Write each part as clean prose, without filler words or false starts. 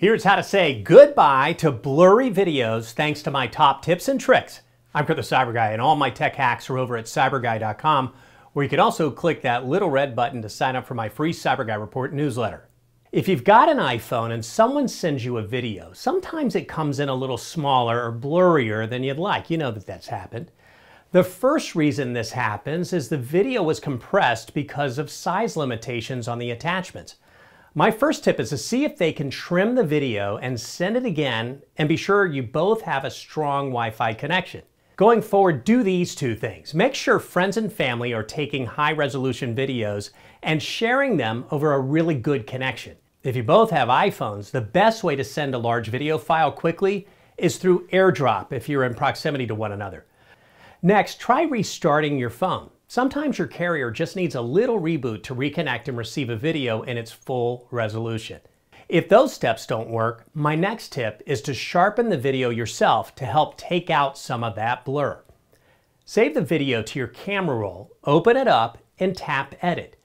Here's how to say goodbye to blurry videos thanks to my top tips and tricks. I'm Kurt the Cyber Guy, and all my tech hacks are over at cyberguy.com, where you can also click that little red button to sign up for my free Cyber Guy Report newsletter. If you've got an iPhone and someone sends you a video, sometimes it comes in a little smaller or blurrier than you'd like. You know that that's happened. The first reason this happens is the video was compressed because of size limitations on the attachments. My first tip is to see if they can trim the video and send it again, and be sure you both have a strong Wi-Fi connection. Going forward, do these two things. Make sure friends and family are taking high-resolution videos and sharing them over a really good connection. If you both have iPhones, the best way to send a large video file quickly is through AirDrop if you're in proximity to one another. Next, try restarting your phone. Sometimes your carrier just needs a little reboot to reconnect and receive a video in its full resolution. If those steps don't work, my next tip is to sharpen the video yourself to help take out some of that blur. Save the video to your camera roll, open it up, and tap Edit.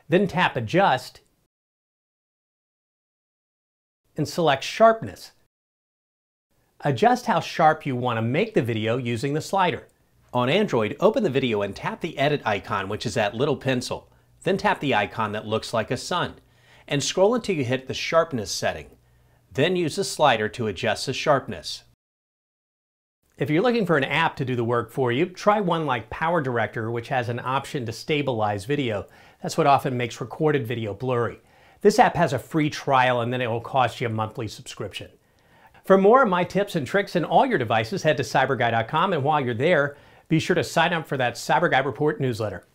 Then tap Adjust and select Sharpness. Adjust how sharp you want to make the video using the slider. On Android, open the video and tap the Edit icon, which is that little pencil. Then tap the icon that looks like a sun, and scroll until you hit the Sharpness setting. Then use the slider to adjust the sharpness. If you're looking for an app to do the work for you, try one like PowerDirector, which has an option to stabilize video. That's what often makes recorded video blurry. This app has a free trial, and then it will cost you a monthly subscription. For more of my tips and tricks in all your devices, head to cyberguy.com, and while you're there, be sure to sign up for that Cyber Guy Report newsletter.